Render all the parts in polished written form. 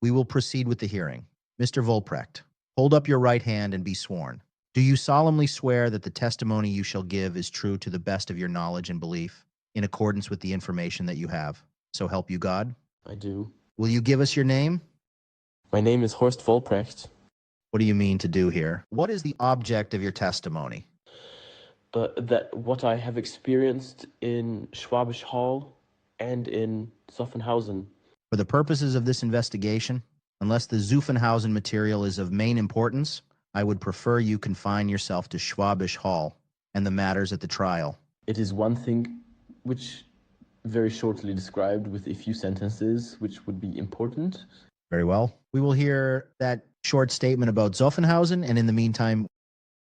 We will proceed with the hearing. Mr. Vollprecht, hold up your right hand and be sworn. Do you solemnly swear that the testimony you shall give is true to the best of your knowledge and belief, in accordance with the information that you have? So help you God? I do. Will you give us your name? My name is Horst Vollprecht. What do you mean to do here? What is the object of your testimony? But that what I have experienced in Schwabisch Hall and in Zuffenhausen. For the purposes of this investigation, unless the Zuffenhausen material is of main importance, I would prefer you confine yourself to Schwabisch Hall and the matters at the trial. It is one thing which very shortly described with a few sentences which would be important. Very well. We will hear that short statement about Zuffenhausen, and in the meantime,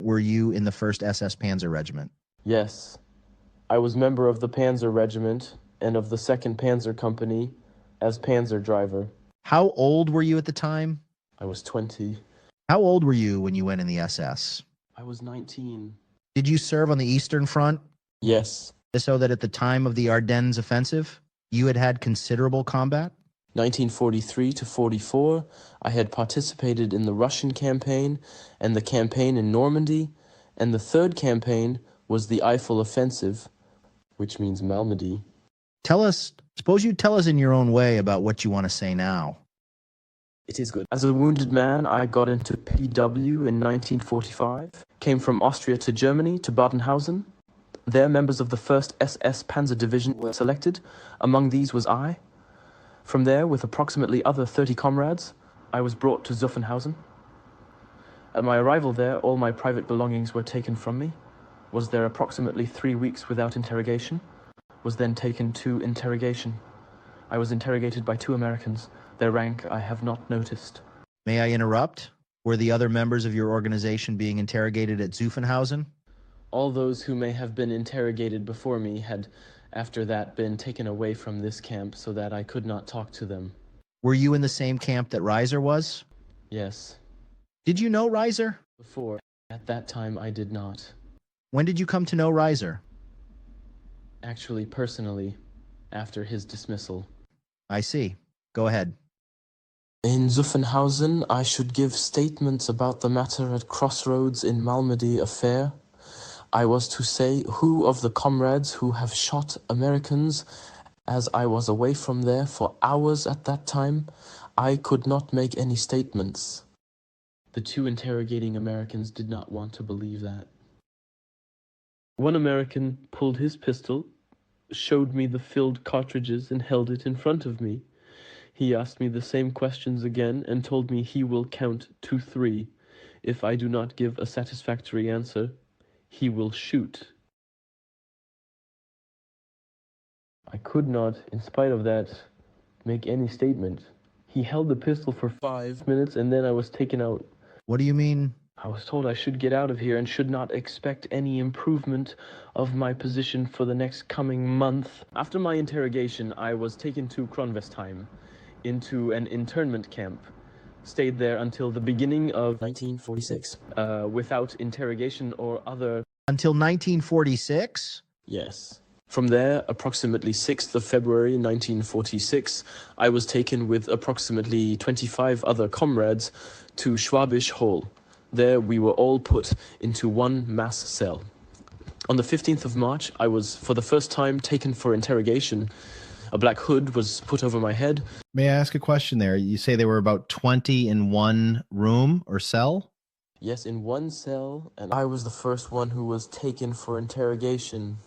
were you in the 1st SS Panzer Regiment? Yes. I was member of the Panzer Regiment and of the 2nd Panzer Company as Panzer driver. How old were you at the time? I was 20. How old were you when you went in the SS? I was 19. Did you serve on the Eastern Front? Yes. So that at the time of the Ardennes offensive, you had had considerable combat? 1943 to 44, I had participated in the Russian campaign and the campaign in Normandy, and the 3rd campaign was the Eifel Offensive, which means Malmedy. Suppose you tell us in your own way about what you want to say now. It is good. As a wounded man, I got into PW in 1945, came from Austria to Germany to Badenhausen. There, members of the 1st SS Panzer Division were selected. Among these was I. From there, with approximately other 30 comrades, I was brought to Zuffenhausen. At my arrival there, all my private belongings were taken from me. Was there approximately 3 weeks without interrogation. Was then taken to interrogation. I was interrogated by 2 Americans. Their rank I have not noticed. May I interrupt? Were the other members of your organization being interrogated at Zuffenhausen? All those who may have been interrogated before me had, after that, been taken away from this camp so that I could not talk to them. Were you in the same camp that Reiser was? Yes. Did you know Reiser? Before. At that time, I did not. When did you come to know Reiser? Actually, personally, after his dismissal. I see. Go ahead. In Zuffenhausen, I should give statements about the matter at Crossroads in Malmedy affair. I was to say who of the comrades who have shot Americans, as I was away from there for hours at that time, I could not make any statements. The 2 interrogating Americans did not want to believe that. One American pulled his pistol, showed me the filled cartridges and held it in front of me. He asked me the same questions again and told me he will count to 3. If I do not give a satisfactory answer, he will shoot. I could not, in spite of that, make any statement. He held the pistol for 5 minutes and then I was taken out. What do you mean? I was told I should get out of here and should not expect any improvement of my position for the next coming month. After my interrogation, I was taken to Kronvestheim, into an internment camp. Stayed there until the beginning of 1946, without interrogation or other... Until 1946? Yes. From there, approximately 6th of February 1946, I was taken with approximately 25 other comrades to Schwabisch Hall. There we were all put into one mass cell. On the 15th of March, I was for the first time taken for interrogation. A black hood was put over my head. May I ask a question there? You say there were about 20 in one room or cell? Yes, in one cell, and I was the first one who was taken for interrogation.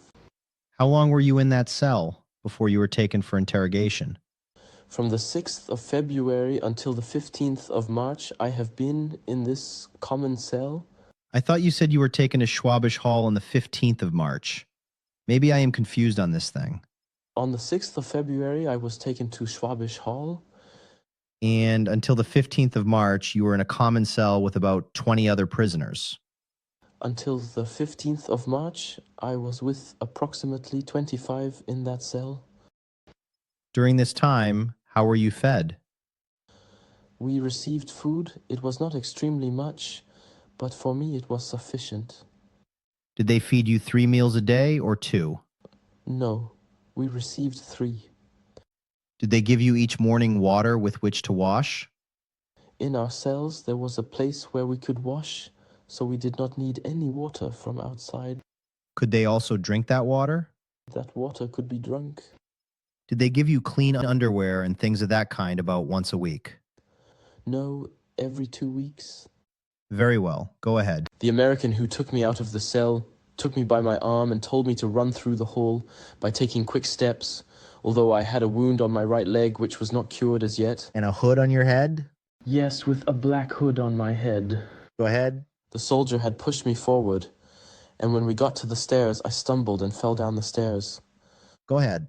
How long were you in that cell before you were taken for interrogation? From the 6th of February until the 15th of March, I have been in this common cell. I thought you said you were taken to Schwabisch Hall on the 15th of March. Maybe I am confused on this thing. On the 6th of February, I was taken to Schwabisch Hall. And until the 15th of March, you were in a common cell with about 20 other prisoners. Until the 15th of March, I was with approximately 25 in that cell. During this time, how were you fed? We received food. It was not extremely much, but for me it was sufficient. Did they feed you 3 meals a day or 2? No, we received 3. Did they give you each morning water with which to wash? In our cells there was a place where we could wash, so we did not need any water from outside. Could they also drink that water? That water could be drunk. Did they give you clean underwear and things of that kind about once a week? No, every 2 weeks. Very well. Go ahead. The American who took me out of the cell took me by my arm and told me to run through the hall by taking quick steps, although I had a wound on my right leg which was not cured as yet. And a hood on your head? Yes, with a black hood on my head. Go ahead. The soldier had pushed me forward, and when we got to the stairs, I stumbled and fell down the stairs. Go ahead.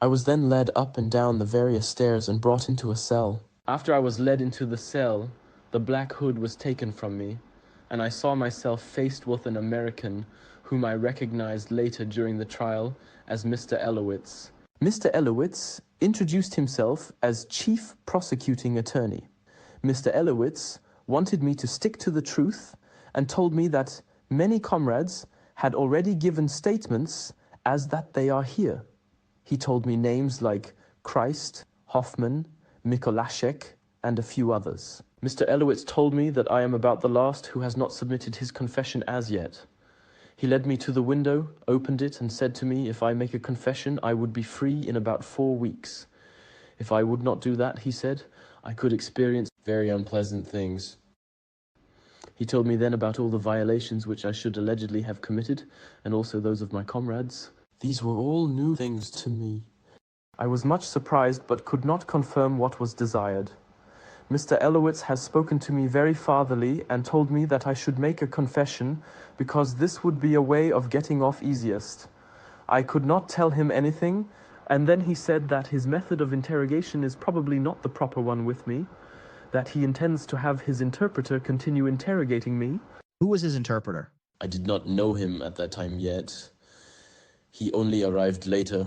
I was then led up and down the various stairs and brought into a cell. After I was led into the cell, the black hood was taken from me, and I saw myself faced with an American whom I recognized later during the trial as Mr. Elowitz. Mr. Elowitz introduced himself as Chief Prosecuting Attorney. Mr. Elowitz wanted me to stick to the truth and told me that many comrades had already given statements as that they are here. He told me names like Christ, Hoffman, Mikolaszek, and a few others. Mr. Elowitz told me that I am about the last who has not submitted his confession as yet. He led me to the window, opened it, and said to me if I make a confession, I would be free in about 4 weeks. If I would not do that, he said, I could experience very unpleasant things. He told me then about all the violations which I should allegedly have committed, and also those of my comrades. These were all new things to me. I was much surprised, but could not confirm what was desired. Mr. Elowitz has spoken to me very fatherly and told me that I should make a confession because this would be a way of getting off easiest. I could not tell him anything, and then he said that his method of interrogation is probably not the proper one with me, that he intends to have his interpreter continue interrogating me. Who was his interpreter? I did not know him at that time yet. He only arrived later,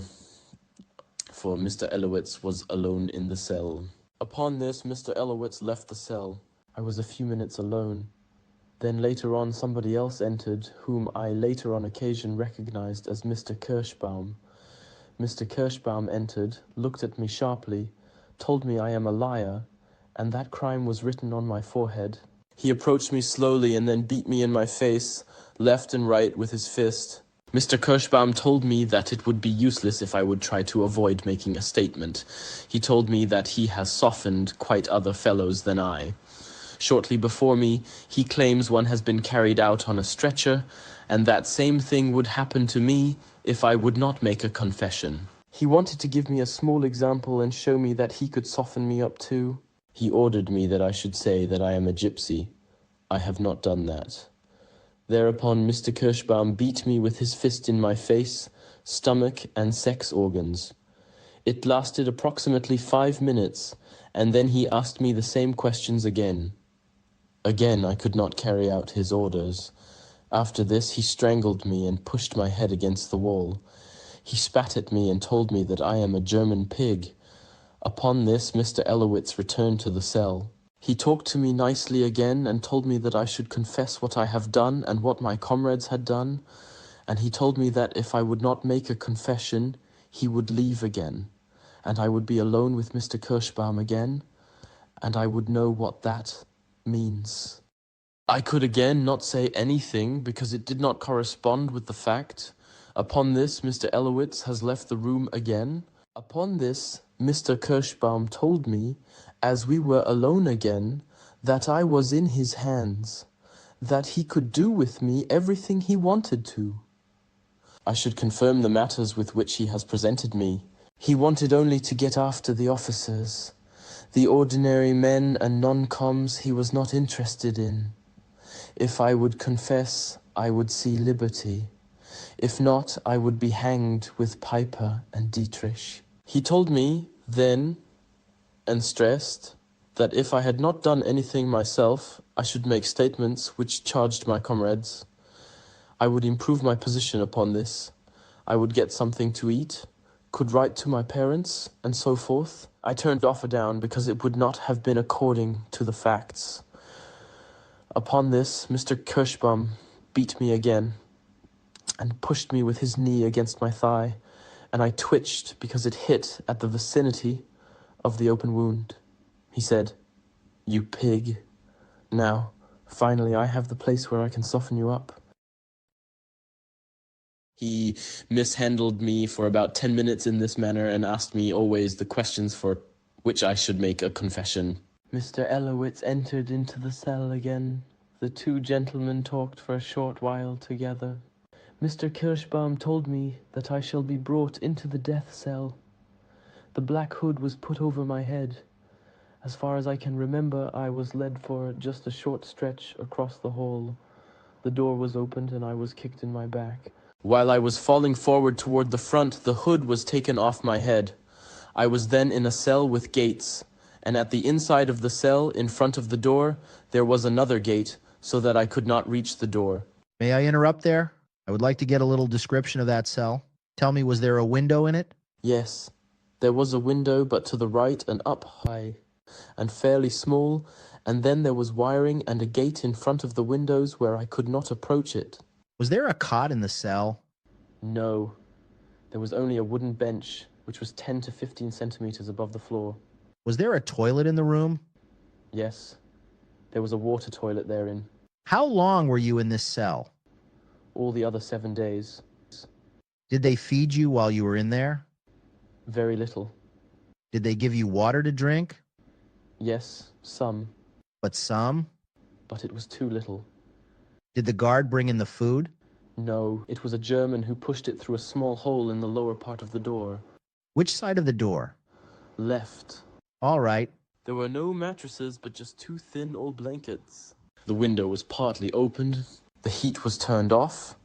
for Mr. Elowitz was alone in the cell. Upon this, Mr. Elowitz left the cell. I was a few minutes alone. Then later on somebody else entered, whom I later on occasion recognized as Mr. Kirschbaum. Mr. Kirschbaum entered, looked at me sharply, told me I am a liar, and that crime was written on my forehead. He approached me slowly and then beat me in my face, left and right with his fist. Mr. Kirschbaum told me that it would be useless if I would try to avoid making a statement. He told me that he has softened quite other fellows than I. Shortly before me, he claims one has been carried out on a stretcher, and that same thing would happen to me if I would not make a confession. He wanted to give me a small example and show me that he could soften me up too. He ordered me that I should say that I am a gypsy. I have not done that. Thereupon Mr. Kirschbaum beat me with his fist in my face, stomach, and sex organs. It lasted approximately 5 minutes, and then he asked me the same questions again. Again I could not carry out his orders. After this he strangled me and pushed my head against the wall. He spat at me and told me that I am a German pig. Upon this Mr. Elowitz returned to the cell. He talked to me nicely again and told me that I should confess what I have done and what my comrades had done, and he told me that if I would not make a confession, he would leave again, and I would be alone with Mr. Kirschbaum again, and I would know what that means. I could again not say anything because it did not correspond with the fact. Upon this, Mr. Elowitz has left the room again. Upon this, Mr. Kirschbaum told me, as we were alone again, that I was in his hands, that he could do with me everything he wanted to. I should confirm the matters with which he has presented me. He wanted only to get after the officers. The ordinary men and non-coms he was not interested in. If I would confess, I would see liberty. If not, I would be hanged with Piper and Dietrich. He told me then, and stressed, that if I had not done anything myself, I should make statements which charged my comrades. I would improve my position upon this. I would get something to eat, could write to my parents, and so forth. I turned the offer down because it would not have been according to the facts. Upon this, Mr. Kirschbaum beat me again and pushed me with his knee against my thigh, and I twitched because it hit at the vicinity of the open wound. He said, You pig. Now, finally, I have the place where I can soften you up. He mishandled me for about 10 minutes in this manner and asked me always the questions for which I should make a confession. Mr. Elowitz entered into the cell again. The two gentlemen talked for a short while together. Mr. Kirschbaum told me that I shall be brought into the death cell. The black hood was put over my head. As far as I can remember, I was led for just a short stretch across the hall. The door was opened and I was kicked in my back. While I was falling forward toward the front, the hood was taken off my head. I was then in a cell with gates, and at the inside of the cell, in front of the door, there was another gate, so that I could not reach the door. May I interrupt there? I would like to get a little description of that cell. Tell me, was there a window in it? Yes, there was a window, but to the right and up high, and fairly small, and then there was wiring and a gate in front of the windows where I could not approach it. Was there a cot in the cell? No, there was only a wooden bench, which was 10 to 15 centimeters above the floor. Was there a toilet in the room? Yes, there was a water toilet therein. How long were you in this cell? All the other 7 days. Did they feed you while you were in there? Very little. Did they give you water to drink? Yes, some, But some? but it was too little. Did the guard bring in the food? No, it was a German who pushed it through a small hole in the lower part of the door. Which side of the door? Left. All right. There were no mattresses, but just two thin old blankets. The window was partly opened. The heat was turned off.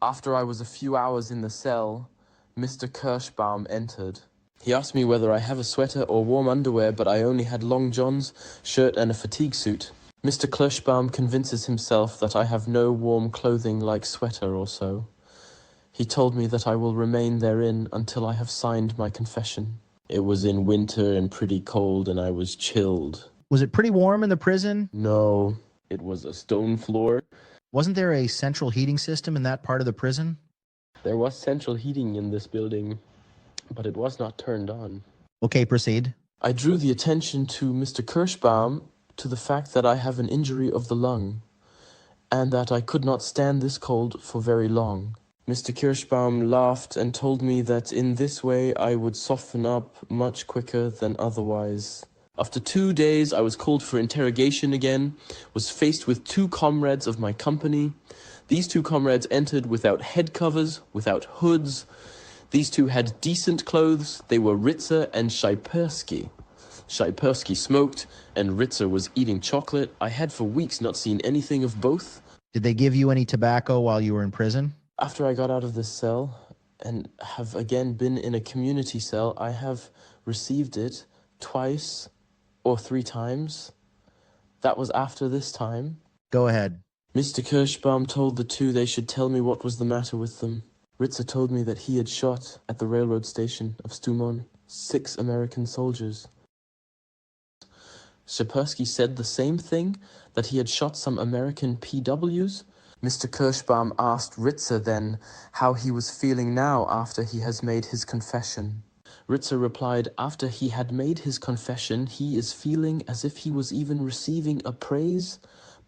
After I was a few hours in the cell, Mr. Kirschbaum entered. He asked me whether I have a sweater or warm underwear, but I only had long johns, shirt, and a fatigue suit. Mr. Kirschbaum convinces himself that I have no warm clothing like sweater or so. He told me that I will remain therein until I have signed my confession. It was in winter and pretty cold, and I was chilled. Was it pretty warm in the prison? No, it was a stone floor. Wasn't there a central heating system in that part of the prison? There was central heating in this building, but it was not turned on. Okay, proceed. I drew the attention to Mr. Kirschbaum to the fact that I have an injury of the lung, and that I could not stand this cold for very long. Mr. Kirschbaum laughed and told me that in this way I would soften up much quicker than otherwise. After 2 days, I was called for interrogation again, was faced with two comrades of my company. These two comrades entered without head covers, without hoods. These two had decent clothes. They were Ritzer and Scheipersky. Scheipersky smoked, and Ritzer was eating chocolate. I had for weeks not seen anything of both. Did they give you any tobacco while you were in prison? After I got out of this cell, and have again been in a community cell, I have received it twice or 3 times. That was after this time. Go ahead. Mr. Kirschbaum told the two they should tell me what was the matter with them. Ritzer told me that he had shot, at the railroad station of Stumon, 6 American soldiers. Schepersky said the same thing, that he had shot some American PWs. Mr. Kirschbaum asked Ritzer then how he was feeling now after he has made his confession. Ritzer replied, after he had made his confession, he is feeling as if he was even receiving a praise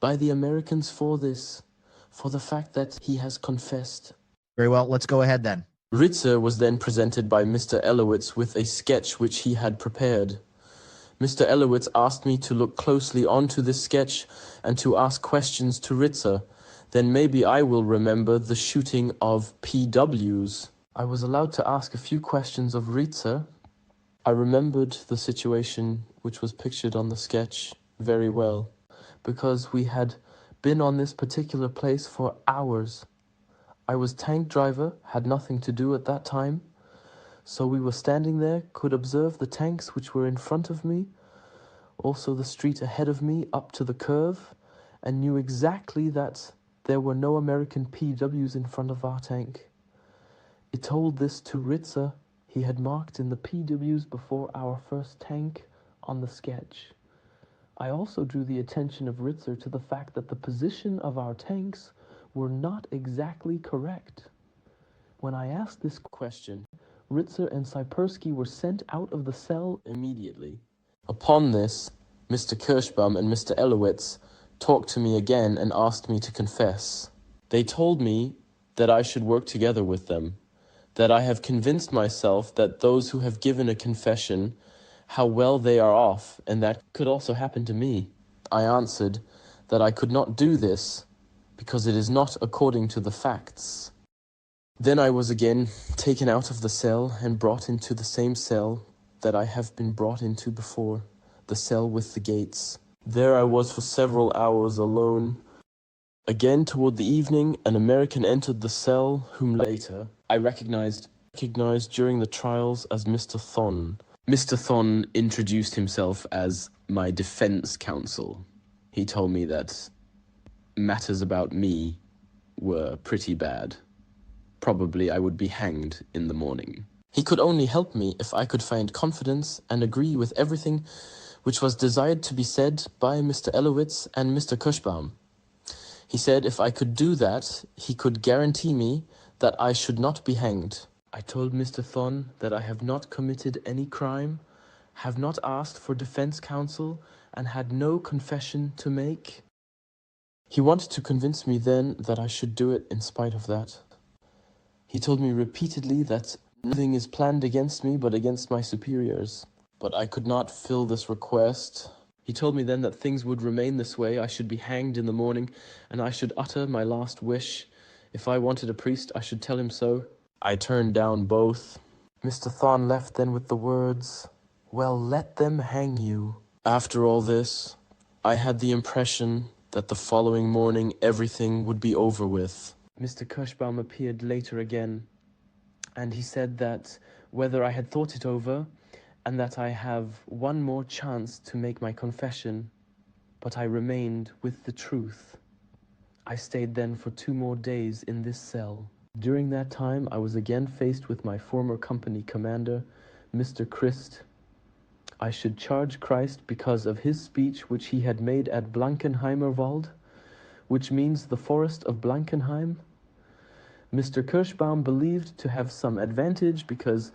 by the Americans for this, for the fact that he has confessed. Very well, let's go ahead then. Ritzer was then presented by Mr. Elowitz with a sketch which he had prepared. Mr. Elowitz asked me to look closely onto this sketch and to ask questions to Ritzer. Then maybe I will remember the shooting of PWs. I was allowed to ask a few questions of Ritzer. I remembered the situation which was pictured on the sketch very well, because we had been on this particular place for hours. I was tank driver, had nothing to do at that time, so we were standing there, could observe the tanks which were in front of me, also the street ahead of me up to the curve, and knew exactly that there were no American PWs in front of our tank. It told this to Ritzer. He had marked in the PWs before our first tank on the sketch. I also drew the attention of Ritzer to the fact that the position of our tanks were not exactly correct. When I asked this question, Ritzer and Scheipersky were sent out of the cell immediately. Upon this, Mr. Kirschbaum and Mr. Elowitz talked to me again and asked me to confess. They told me that I should work together with them, that I have convinced myself that those who have given a confession, how well they are off, and that could also happen to me. I answered that I could not do this because it is not according to the facts. Then I was again taken out of the cell and brought into the same cell that I have been brought into before, the cell with the gates. There I was for several hours alone. Again, toward the evening, an American entered the cell, whom later I recognized during the trials as Mr. Thon. Mr. Thon introduced himself as my defense counsel. He told me that matters about me were pretty bad. Probably I would be hanged in the morning. He could only help me if I could find confidence and agree with everything which was desired to be said by Mr. Elowitz and Mr. Kirschbaum. He said if I could do that, he could guarantee me that I should not be hanged. I told Mr. Thon that I have not committed any crime, have not asked for defense counsel, and had no confession to make. He wanted to convince me then that I should do it in spite of that. He told me repeatedly that nothing is planned against me but against my superiors. But I could not fill this request. He told me then that things would remain this way. I should be hanged in the morning, and I should utter my last wish. If I wanted a priest, I should tell him so. I turned down both. Mr. Thon left then with the words, "Well, let them hang you." After all this, I had the impression that the following morning everything would be over with. Mr. Kirschbaum appeared later again, and he said that whether I had thought it over, and that I have one more chance to make my confession, but I remained with the truth. I stayed then for 2 more days in this cell. During that time, I was again faced with my former company commander, Mr. Christ. I should charge Christ because of his speech which he had made at Blankenheimerwald, which means the forest of Blankenheim. Mr. Kirschbaum believed to have some advantage because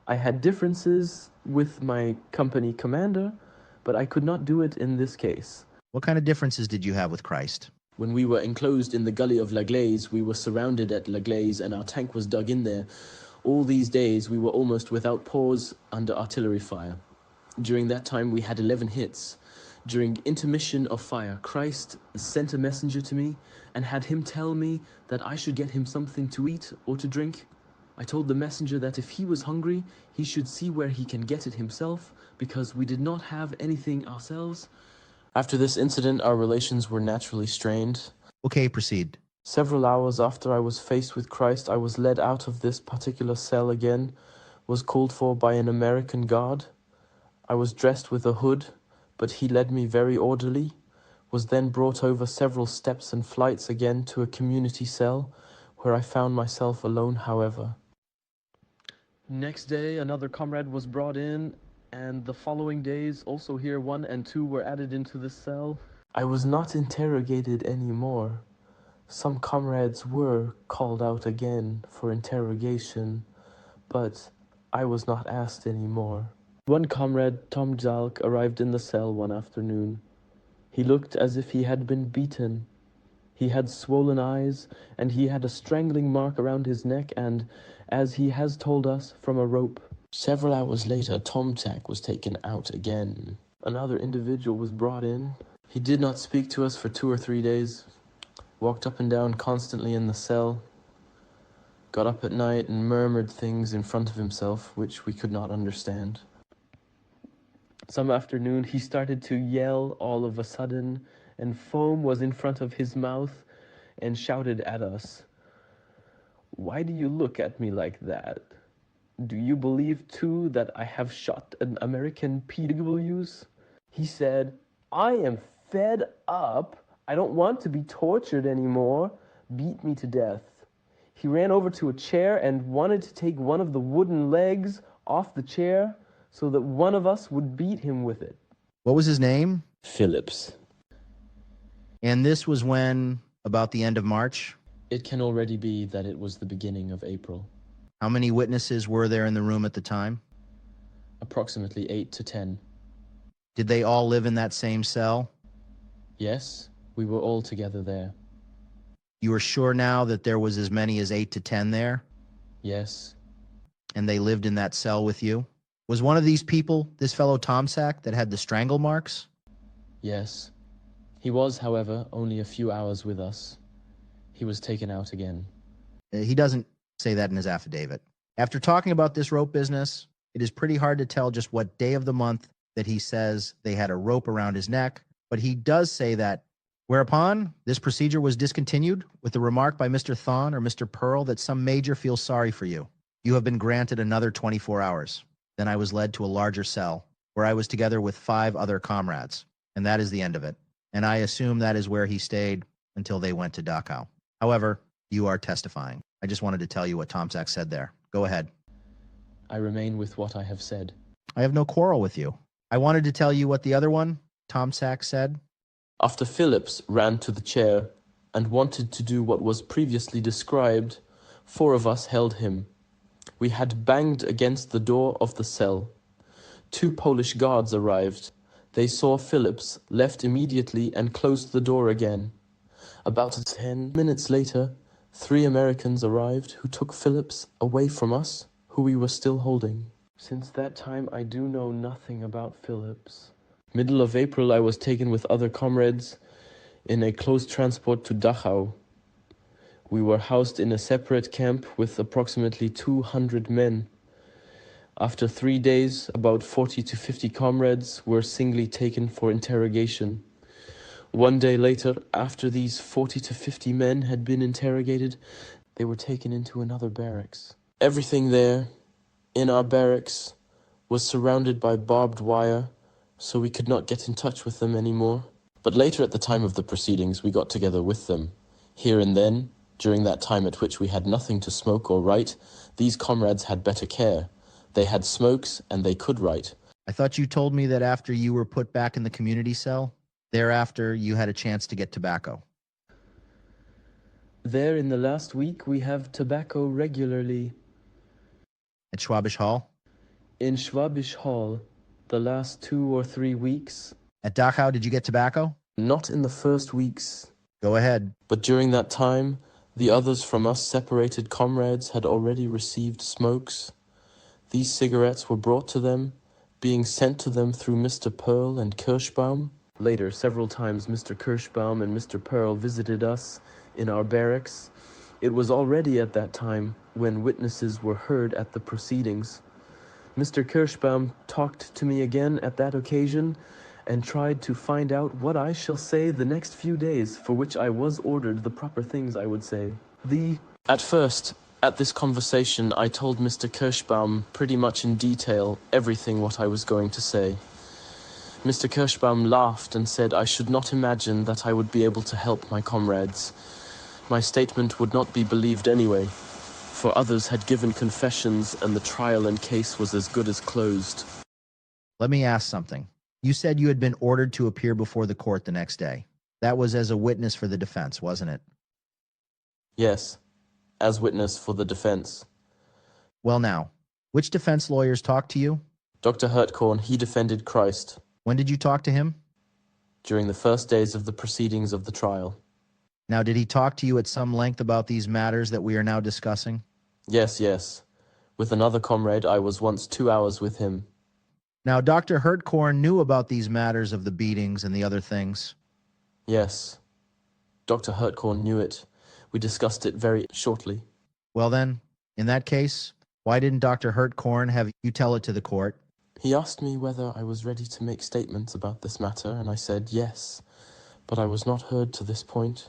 I had differences with my company commander, but I could not do it in this case. What kind of differences did you have with Christ? When we were enclosed in the gully of La Glaise, we were surrounded at La Glaise and our tank was dug in there. All these days we were almost without pause under artillery fire. During that time we had 11 hits. During intermission of fire, Christ sent a messenger to me and had him tell me that I should get him something to eat or to drink. I told the messenger that if he was hungry, he should see where he can get it himself, because we did not have anything ourselves. After this incident, our relations were naturally strained. Okay, proceed. Several hours after I was faced with Christ, I was led out of this particular cell again, was called for by an American guard. I was dressed with a hood, but he led me very orderly, was then brought over several steps and flights again to a community cell, where I found myself alone, however. Next day, another comrade was brought in, and the following days, also here 1 and 2 were added into the cell. I was not interrogated anymore. Some comrades were called out again for interrogation, but I was not asked anymore. One comrade, Tom Jalk, arrived in the cell one afternoon. He looked as if he had been beaten. He had swollen eyes, and he had a strangling mark around his neck and, as he has told us, from a rope. Several hours later, Tom Tack was taken out again. Another individual was brought in. He did not speak to us for 2 or 3 days, walked up and down constantly in the cell, got up at night and murmured things in front of himself which we could not understand. Some afternoon he started to yell all of a sudden, and foam was in front of his mouth, and shouted at us, "Why do you look at me like that? Do you believe too that I have shot an American PWs?" He said, "I am fed up. I don't want to be tortured anymore. Beat me to death." He ran over to a chair and wanted to take one of the wooden legs off the chair so that one of us would beat him with it. What was his name? Phillips. And this was when, about the end of March? It can already be that it was the beginning of April. How many witnesses were there in the room at the time? Approximately 8 to 10. Did they all live in that same cell? Yes, we were all together there. You are sure now that there was as many as 8 to 10 there? Yes, And they lived in that cell with you? Was one of these people this fellow Tomsack that had the strangle marks? yes. He was, however, only a few hours with us. He was taken out again. He doesn't say that in his affidavit. After talking about this rope business, it is pretty hard to tell just what day of the month that he says they had a rope around his neck, but he does say that. Whereupon, this procedure was discontinued with the remark by Mr. Thon or Mr. Pearl that some major feels sorry for you. You have been granted another 24 hours. Then I was led to a larger cell, where I was together with 5 other comrades, and that is the end of it. And I assume that is where he stayed until they went to Dachau. However, you are testifying. I just wanted to tell you what Tomsack said there. Go ahead. I remain with what I have said. I have no quarrel with you. I wanted to tell you what the other one, Tomsack, said. After Phillips ran to the chair and wanted to do what was previously described, 4 of us held him. We had banged against the door of the cell. 2 Polish guards arrived. They saw Phillips, left immediately, and closed the door again. About 10 minutes later, 3 Americans arrived who took Phillips away from us, who we were still holding. Since that time, I do know nothing about Phillips. Middle of April, I was taken with other comrades in a close transport to Dachau. We were housed in a separate camp with approximately 200 men. After 3 days, about 40 to 50 comrades were singly taken for interrogation. 1 day later, after these 40 to 50 men had been interrogated, they were taken into another barracks. Everything there, in our barracks, was surrounded by barbed wire, so we could not get in touch with them anymore. But later at the time of the proceedings, we got together with them. Here and then, during that time at which we had nothing to smoke or write, these comrades had better care. They had smokes, and they could write. I thought you told me that after you were put back in the community cell, thereafter you had a chance to get tobacco. There in the last week, we have tobacco regularly. At Schwabisch Hall? In Schwabisch Hall, the last 2 or 3 weeks. At Dachau, did you get tobacco? Not in the first weeks. Go ahead. But during that time, the others from us separated comrades had already received smokes. These cigarettes were brought to them, being sent to them through Mr. Pearl and Kirschbaum. Later, several times Mr. Kirschbaum and Mr. Pearl visited us in our barracks. It was already at that time when witnesses were heard at the proceedings. Mr. Kirschbaum talked to me again at that occasion and tried to find out what I shall say the next few days, for which I was ordered the proper things I would say. At first, at this conversation, I told Mr. Kirschbaum pretty much in detail everything what I was going to say. Mr. Kirschbaum laughed and said I should not imagine that I would be able to help my comrades. My statement would not be believed anyway, for others had given confessions and the trial and case was as good as closed. Let me ask something. You said you had been ordered to appear before the court the next day. That was as a witness for the defense, wasn't it? Yes, as witness for the defense. Well now, which defense lawyers talked to you? Dr. Hertkorn, he defended Christ. When did you talk to him? During the first days of the proceedings of the trial. Now, did he talk to you at some length about these matters that we are now discussing? Yes. With another comrade, I was once 2 hours with him. Now, Dr. Hertkorn knew about these matters of the beatings and the other things. Yes. Dr. Hertkorn knew it. We discussed it very shortly. Well then, in that case, why didn't Dr. Hertkorn have you tell it to the court? He asked me whether I was ready to make statements about this matter, and I said yes, but I was not heard to this point.